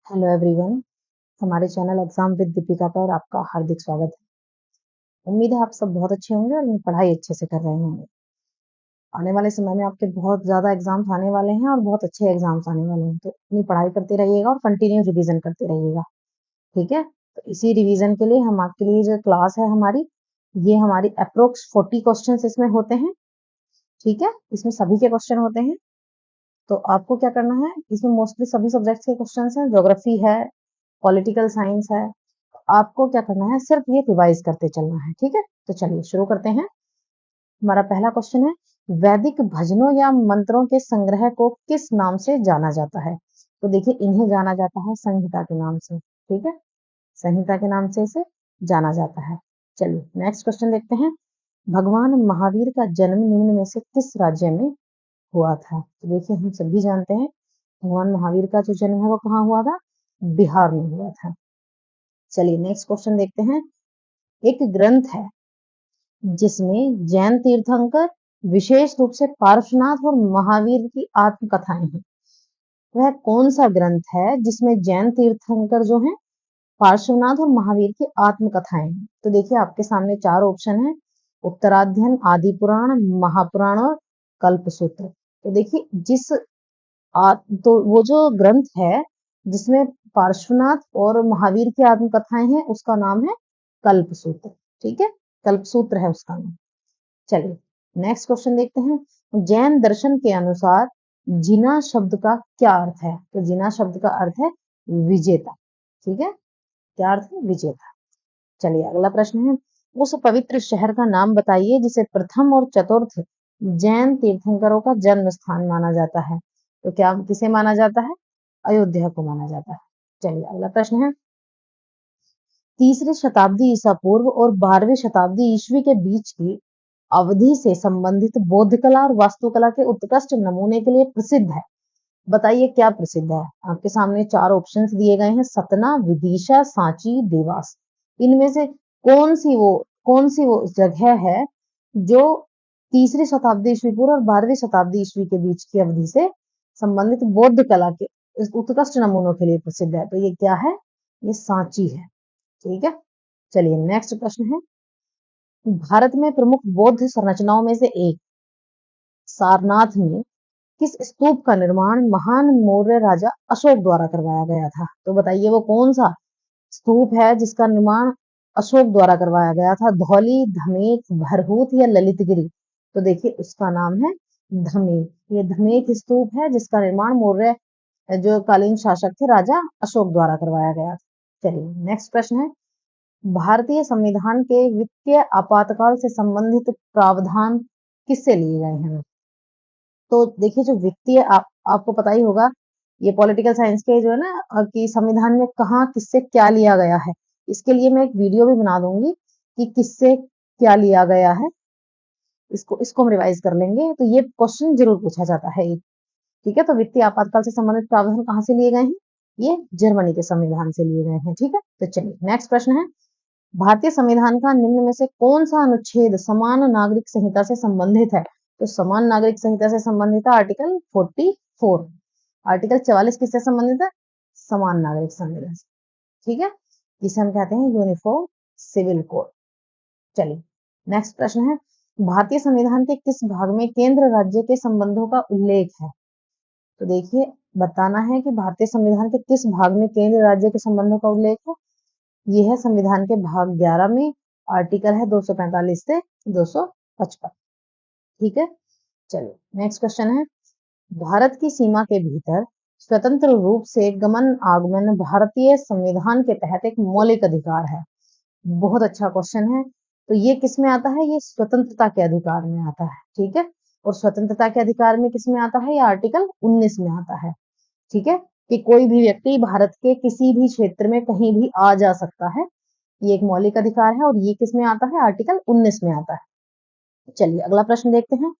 Hello everyone, हमारे channel exam with Deepika पर आपका हार्दिक स्वागत है। उम्मीद है आप सब बहुत अच्छे होंगे और पढ़ाई अच्छे से कर रहे होंगे। आने वाले समय में आपके बहुत ज़्यादा एग्जाम्स आने वाले हैं और बहुत अच्छे एग्जाम्स आने वाले हैं, तो अपनी पढ़ाई करते रहिएगा और कंटिन्यू रिवीजन करते रहिएगा। ठीक है, तो इसी रिवीजन के लिए हम आपके लिए जो क्लास है हमारी, ये हमारी अप्रोक्स 40 क्वेश्चन इसमें होते हैं। ठीक है, इसमें सभी के क्वेश्चन होते हैं। तो आपको क्या करना है, इसमें मोस्टली सभी सब्जेक्ट्स के क्वेश्चन हैं, ज्योग्राफी है, पॉलिटिकल साइंस है। आपको क्या करना है, सिर्फ ये रिवाइज करते चलना है। ठीक है, तो चलिए शुरू करते हैं। हमारा पहला क्वेश्चन है, वैदिक भजनों या मंत्रों के संग्रह को किस नाम से जाना जाता है? तो देखिए, इन्हें जाना जाता है संहिता के नाम से। ठीक है, संहिता के नाम से इसे जाना जाता है। चलिए नेक्स्ट क्वेश्चन देखते हैं। भगवान महावीर का जन्म निम्न में से किस राज्य में हुआ था? तो देखिए, हम सभी जानते हैं भगवान महावीर का जो जन्म है वो कहाँ हुआ था? बिहार में हुआ था। चलिए नेक्स्ट क्वेश्चन देखते हैं। एक ग्रंथ है जिसमें जैन तीर्थंकर, विशेष रूप से पार्श्वनाथ और महावीर की आत्मकथाएं हैं। वह कौन सा ग्रंथ है जिसमें जैन तीर्थंकर जो है, पार्श्वनाथ और महावीर की आत्मकथाएं हैं? तो देखिए, आपके सामने चार ऑप्शन है, उत्तराध्ययन, आदि पुराण, महापुराण और कल्पसूत्र। तो देखिए, तो वो जो ग्रंथ है जिसमें पार्श्वनाथ और महावीर की आत्मकथाएं हैं, उसका नाम है कल्पसूत्र। ठीक है, कल्पसूत्र है उसका नाम। चलिए नेक्स्ट क्वेश्चन देखते हैं। जैन दर्शन के अनुसार जिना शब्द का क्या अर्थ है? तो जिना शब्द का अर्थ है विजेता। ठीक है, क्या अर्थ है? विजेता। चलिए अगला प्रश्न है, उस पवित्र शहर का नाम बताइए जिसे प्रथम और चतुर्थ जैन तीर्थंकरों का जन्म स्थान माना जाता है। तो क्या किसे माना जाता है? अयोध्या को माना जाता है। चलिए अगला प्रश्न है, तीसरी शताब्दी ईसा पूर्व और 12वीं शताब्दी ईस्वी के बीच की अवधि से संबंधित बौद्ध कला और वास्तुकला के उत्कृष्ट नमूने के लिए प्रसिद्ध है। बताइए क्या प्रसिद्ध है? आपके सामने चार ऑप्शंस दिए गए हैं, सतना, विदिशा, सांची, देवास। इनमें से कौन सी वो जगह है जो तीसरी शताब्दी ईस्वी पूर्व और 12वीं शताब्दी ईस्वी के बीच की अवधि से संबंधित बौद्ध कला के इस उत्कृष्ट नमूनों के लिए प्रसिद्ध है? तो ये क्या है? ये सांची है। ठीक है, चलिए नेक्स्ट प्रश्न है, भारत में प्रमुख बौद्ध संरचनाओं में से एक सारनाथ में किस स्तूप का निर्माण महान मौर्य राजा अशोक द्वारा करवाया गया था? तो बताइए वो कौन सा स्तूप है जिसका निर्माण अशोक द्वारा करवाया गया था? धौली, धमेक, भरहूत या ललितगिरी? तो देखिए, उसका नाम है धमेक। ये धमेक स्तूप है जिसका निर्माण मौर्य जो कालीन शासक थे राजा अशोक द्वारा करवाया गया था। चलिए नेक्स्ट प्रश्न है, भारतीय संविधान के वित्तीय आपातकाल से संबंधित प्रावधान किससे लिए गए हैं? तो देखिए, जो वित्तीय आपको पता ही होगा, ये पॉलिटिकल साइंस के जो है ना, कि संविधान में कहाँ किससे क्या लिया गया है। इसके लिए मैं एक वीडियो भी बना दूंगी कि किससे क्या लिया गया है। इसको इसको हम रिवाइज कर लेंगे, तो ये क्वेश्चन जरूर पूछा जाता है। ठीक है, तो वित्तीय आपातकाल से संबंधित प्रावधान कहाँ से लिए गए हैं? ये जर्मनी के संविधान से लिए गए हैं। ठीक है, तो चलिए नेक्स्ट प्रश्न है, भारतीय संविधान का निम्न में से कौन सा अनुच्छेद समान नागरिक संहिता से संबंधित है? तो समान नागरिक संहिता से संबंधित है आर्टिकल 44। आर्टिकल 44 किससे संबंधित है? समान नागरिक संहिता से। ठीक है, जिसे हम कहते हैं यूनिफॉर्म सिविल कोड। चलिए नेक्स्ट प्रश्न है, भारतीय संविधान के किस भाग में केंद्र राज्य के संबंधों का उल्लेख है? तो देखिए, बताना है कि भारतीय संविधान के किस भाग में केंद्र राज्य के संबंधों का उल्लेख है। ये है संविधान के भाग 11 में, आर्टिकल है 245 से 255। ठीक है, चलिए नेक्स्ट क्वेश्चन है, भारत की सीमा के भीतर स्वतंत्र रूप से गमन आगमन भारतीय संविधान के तहत एक मौलिक अधिकार है। बहुत अच्छा क्वेश्चन है। तो ये किस में आता है? ये स्वतंत्रता के अधिकार में आता है। ठीक है, और स्वतंत्रता के अधिकार में किस में आता है? ये आर्टिकल 19 में आता है। ठीक है, कि कोई भी व्यक्ति भारत के किसी भी क्षेत्र में कहीं भी आ जा सकता है। ये एक मौलिक अधिकार है और ये किस में आता है? आर्टिकल 19 में आता है। चलिए अगला प्रश्न देखते हैं,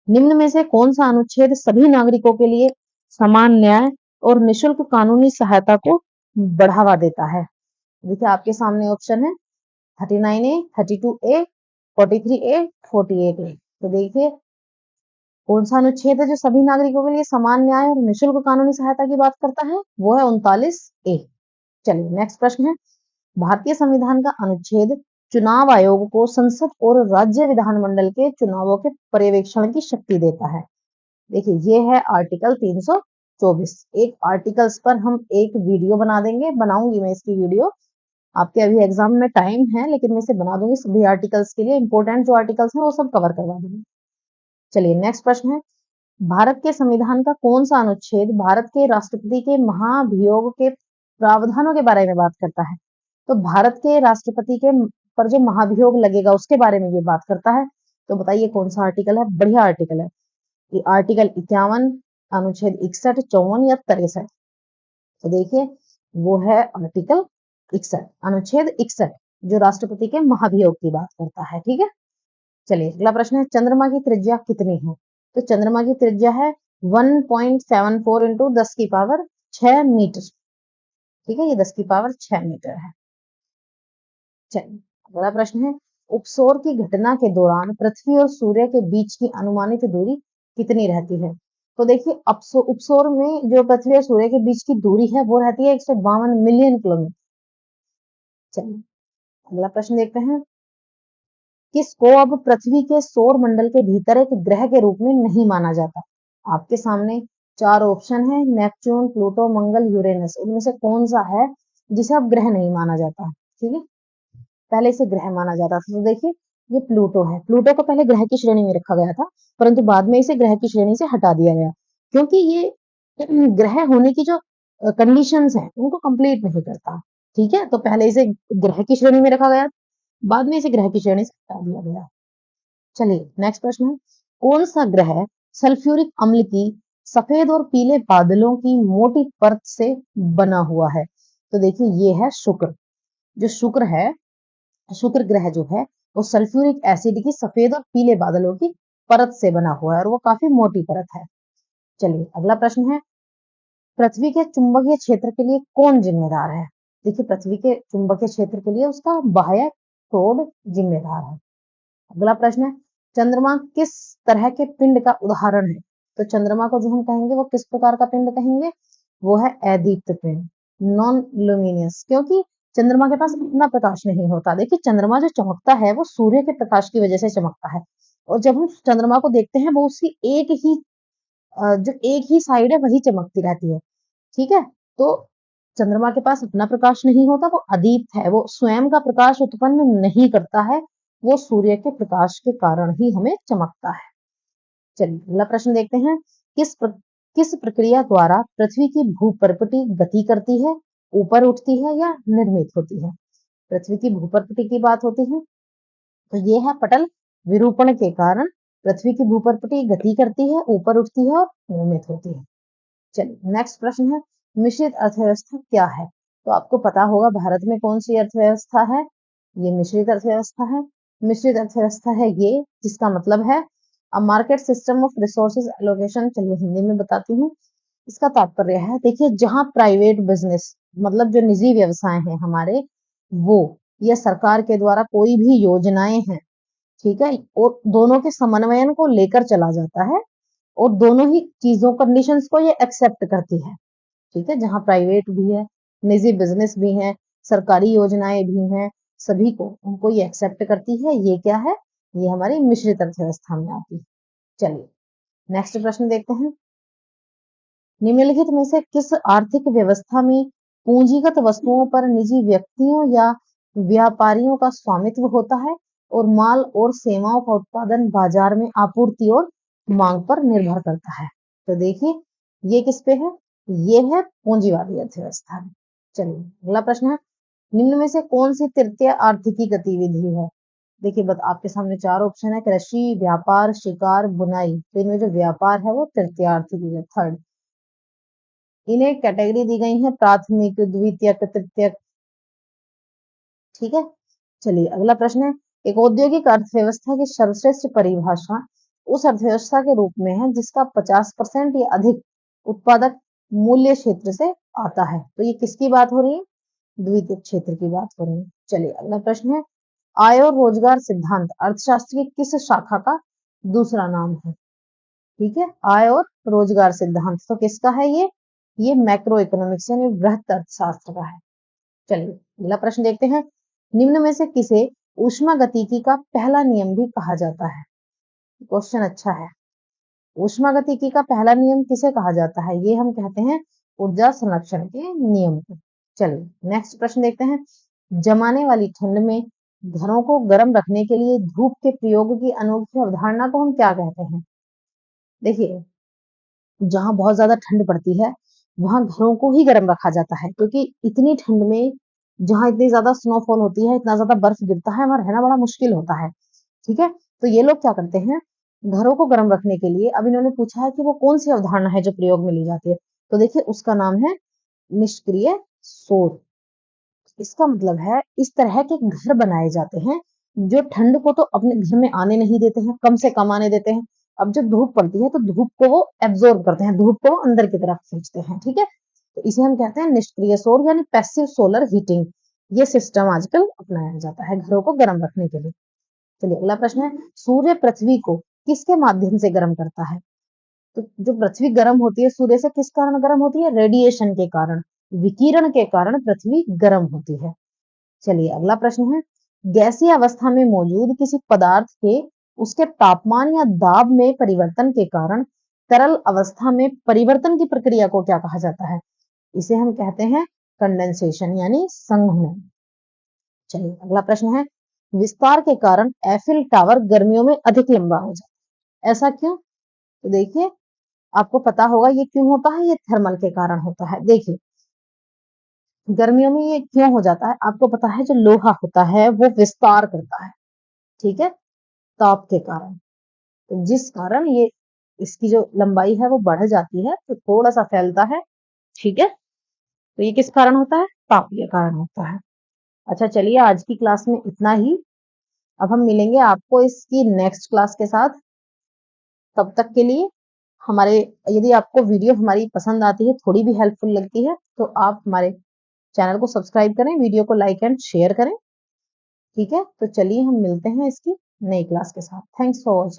निम्न में से कौन सा अनुच्छेद सभी नागरिकों के लिए समान न्याय और निशुल्क कानूनी सहायता को बढ़ावा देता है? देखिए, आपके सामने ऑप्शन है 39A, 32A, 43A, 48A। तो देखिए, कौन सा अनुच्छेद है जो सभी नागरिकों के लिए समान न्याय और निःशुल्क कानूनी सहायता की बात करता है? वो है 39A। चलिए नेक्स्ट प्रश्न है, भारतीय संविधान का अनुच्छेद चुनाव आयोग को संसद और राज्य विधानमंडल के चुनावों के पर्यवेक्षण की शक्ति देता है। देखिए ये है आर्टिकल 324। एक आर्टिकल्स पर हम एक वीडियो बना देंगे, बनाऊंगी मैं इसकी वीडियो। आपके अभी एग्जाम में टाइम है लेकिन मैं इसे बना दूंगी सभी आर्टिकल्स के लिए, इंपॉर्टेंट जो आर्टिकल्स हैं वो सब कवर करवा दूंगी। चलिए नेक्स्ट प्रश्न है, भारत के संविधान का कौन सा अनुच्छेद भारत के राष्ट्रपति के महाभियोग के प्रावधानों के बारे में बात करता है? तो भारत के राष्ट्रपति के पर जो महाभियोग लगेगा उसके बारे में ये बात करता है। तो बताइए कौन सा आर्टिकल है? बढ़िया आर्टिकल है ये, आर्टिकल 51, अनुच्छेद 61, 54 या 63। तो देखिए वो है आर्टिकल 61, अनुच्छेद 61, जो राष्ट्रपति के महाभियोग की बात करता है। ठीक है, चलिए अगला प्रश्न है, चंद्रमा की त्रिज्या कितनी है? तो चंद्रमा की त्रिज्या है 1.74 इंटू 10 की पावर 6 मीटर। ठीक है, ये 10 की पावर 6 मीटर है। चलिए अगला प्रश्न है, उपसौर की घटना के दौरान पृथ्वी और सूर्य के बीच की अनुमानित दूरी कितनी रहती है? तो देखिए उपसौर में जो पृथ्वी और सूर्य के बीच की दूरी है वो रहती है 152 मिलियन किलोमीटर। चलिए अगला प्रश्न देखते हैं, किसको अब पृथ्वी के सौर मंडल के भीतर एक ग्रह के रूप में नहीं माना जाता? आपके सामने चार ऑप्शन है, नेपच्यून, प्लूटो, मंगल, यूरेनस। इनमें से कौन सा है जिसे अब ग्रह नहीं माना जाता? ठीक है, पहले इसे ग्रह माना जाता था। तो देखिए ये प्लूटो है। प्लूटो को पहले ग्रह की श्रेणी में रखा गया था, परंतु बाद में इसे ग्रह की श्रेणी से हटा दिया गया, क्योंकि ये ग्रह होने की जो कंडीशंस हैं उनको कंप्लीट नहीं करता। ठीक है, तो पहले इसे ग्रह की श्रेणी में रखा गया, बाद में इसे ग्रह की श्रेणी से हटा दिया गया। चलिए नेक्स्ट प्रश्न है, कौन सा ग्रह सल्फ्यूरिक अम्ल की सफेद और पीले बादलों की मोटी परत से बना हुआ है? तो देखिए ये है शुक्र। जो शुक्र है, शुक्र ग्रह जो है वो सल्फ्यूरिक एसिड की सफेद और पीले बादलों की परत से बना हुआ है और वो काफी मोटी परत है। चलिए अगला प्रश्न है, पृथ्वी के चुंबकीय क्षेत्र के लिए कौन जिम्मेदार है? देखिए पृथ्वी के चुंबकीय क्षेत्र के लिए उसका बाह्य टोड जिम्मेदार है। अगला प्रश्न है, चंद्रमा किस तरह के पिंड का उदाहरण है? तो चंद्रमा को जो हम कहेंगे वो किस प्रकार का पिंड कहेंगे? वो है अदीप्त पिंड, नॉन लुमिनियस, क्योंकि चंद्रमा के पास इतना प्रकाश नहीं होता। देखिए चंद्रमा जो चमकता है वो सूर्य के प्रकाश की वजह से चमकता है, और जब हम चंद्रमा को देखते हैं वो उसकी जो एक ही साइड है वही चमकती रहती है। ठीक है, तो चंद्रमा के पास अपना प्रकाश नहीं होता, वो अदीप्त है, वो स्वयं का प्रकाश उत्पन्न नहीं करता है, वो सूर्य के प्रकाश के कारण ही हमें चमकता है। चलिए अगला प्रश्न देखते हैं, किस प्रक्रिया द्वारा पृथ्वी की भूपर्पटी गति करती है, ऊपर उठती है या निर्मित होती है? पृथ्वी की भूपर्पटी की बात होती है तो ये है पटल विरूपण के कारण पृथ्वी की भूपर्पटी गति करती है, ऊपर उठती है और निर्मित होती है। चलिए नेक्स्ट प्रश्न है, मिश्रित अर्थव्यवस्था क्या है? तो आपको पता होगा भारत में कौन सी अर्थव्यवस्था है, ये मिश्रित अर्थव्यवस्था है। मिश्रित अर्थव्यवस्था है ये जिसका मतलब है a market system of resources allocation. चलिए हिंदी में बताती हूँ, इसका तात्पर्य है, देखिए जहां प्राइवेट बिजनेस मतलब जो निजी व्यवसाय हैं हमारे, वो या सरकार के द्वारा कोई भी योजनाएं हैं, ठीक है, और दोनों के समन्वयन को लेकर चला जाता है और दोनों ही चीजों कंडीशंस को ये एक्सेप्ट करती है। ठीक है, जहां प्राइवेट भी है, निजी बिजनेस भी है, सरकारी योजनाएं भी हैं, सभी को उनको ये एक्सेप्ट करती है। ये क्या है? ये हमारी मिश्रित अर्थव्यवस्था में आती है। चलिए नेक्स्ट प्रश्न देखते हैं, निम्नलिखित में से किस आर्थिक व्यवस्था में पूंजीगत वस्तुओं पर निजी व्यक्तियों या व्यापारियों का स्वामित्व होता है और माल और सेवाओं का उत्पादन बाजार में आपूर्ति और मांग पर निर्भर करता है? तो देखिए ये किस पे है? ये है पूंजीवादी अर्थव्यवस्था में। चलिए अगला प्रश्न है, निम्न में से कौन सी तृतीय आर्थिकी गतिविधि है? देखिए बस आपके सामने चार ऑप्शन है, कृषि, व्यापार, शिकार, बुनाई। तो इनमें जो व्यापार है वो तृतीय आर्थिकी है, थर्ड। इन्हें कैटेगरी दी गई है प्राथमिक, द्वितीयक, तृतीयक। ठीक है, चलिए अगला प्रश्न है, एक औद्योगिक अर्थव्यवस्था की सर्वश्रेष्ठ परिभाषा उस अर्थव्यवस्था के रूप में है जिसका 50% या अधिक उत्पादक मूल्य क्षेत्र से आता है। तो ये किसकी बात हो रही है? द्वितीयक क्षेत्र की बात हो रही है। चलिए अगला प्रश्न है, आय और रोजगार सिद्धांत अर्थशास्त्र की किस शाखा का दूसरा नाम है? ठीक है, आय और रोजगार सिद्धांत। तो किसका है ये मैक्रो इकोनॉमिक्स यानी वृहत अर्थशास्त्र का है। चलिए अगला प्रश्न देखते हैं। निम्न में से किसे ऊष्मागतिकी का पहला नियम भी कहा जाता है? क्वेश्चन अच्छा है। ऊष्मागतिकी का पहला नियम किसे कहा जाता है? ये हम कहते हैं ऊर्जा संरक्षण के नियम को। चलिए नेक्स्ट प्रश्न देखते हैं। जमाने वाली ठंड में घरों को गर्म रखने के लिए धूप के प्रयोग की अनोखी अवधारणा को हम क्या कहते हैं? देखिए, जहां बहुत ज्यादा ठंड पड़ती है वहां घरों को ही गर्म रखा जाता है, क्योंकि इतनी ठंड में जहां इतनी ज्यादा स्नोफॉल होती है, इतना ज्यादा बर्फ गिरता है, वहां रहना बड़ा मुश्किल होता है। ठीक है, तो ये लोग क्या करते हैं, घरों को गर्म रखने के लिए, अब इन्होंने पूछा है कि वो कौन सी अवधारणा है जो प्रयोग में ली जाती है, तो देखिए उसका नाम है निष्क्रिय सौर। इसका मतलब है इस तरह के घर बनाए जाते हैं जो ठंड को तो अपने घर में आने नहीं देते हैं, कम से कम आने देते हैं। अब जब धूप पड़ती है तो धूप को वो एब्जॉर्ब करते हैं, धूप को वो अंदर की तरफ खींचते हैं। ठीक है, तो इसे हम कहते हैं निष्क्रिय सौर यानी पैसिव सोलर हीटिंग। ये सिस्टम आजकल अपनाया जाता है घरों को गर्म रखने के लिए। चलिए अगला प्रश्न है। सूर्य पृथ्वी को किसके माध्यम से गर्म करता है? तो जो पृथ्वी गर्म होती है सूर्य से किस कारण गर्म होती है? रेडिएशन के कारण, विकिरण के कारण पृथ्वी गर्म होती है। चलिए अगला प्रश्न है। गैसीय अवस्था में मौजूद किसी पदार्थ के उसके तापमान या दाब में परिवर्तन के कारण तरल अवस्था में परिवर्तन की प्रक्रिया को क्या कहा जाता है? इसे हम कहते हैं कंडेंसेशन यानी संघनन। चलिए अगला प्रश्न है। विस्तार के कारण एफिल टावर गर्मियों में अधिक लंबा हो जाता है, ऐसा क्यों? तो देखिए आपको पता होगा ये क्यों होता है, ये थर्मल के कारण होता है। देखिए गर्मियों में ये क्यों हो जाता है, आपको पता है जो लोहा होता है वो विस्तार करता है, ठीक है, ताप के कारण। तो जिस कारण ये इसकी जो लंबाई है वो बढ़ जाती है, तो थोड़ा सा फैलता है। ठीक है, तो ये किस कारण होता है? ताप के कारण होता है। अच्छा चलिए आज की क्लास में इतना ही। अब हम मिलेंगे आपको इसकी नेक्स्ट क्लास के साथ। तब तक के लिए हमारे, यदि आपको वीडियो हमारी पसंद आती है, थोड़ी भी हेल्पफुल लगती है, तो आप हमारे चैनल को सब्सक्राइब करें, वीडियो को लाइक एंड शेयर करें। ठीक है, तो चलिए हम मिलते हैं इसकी नई क्लास के साथ। Thanks for watching.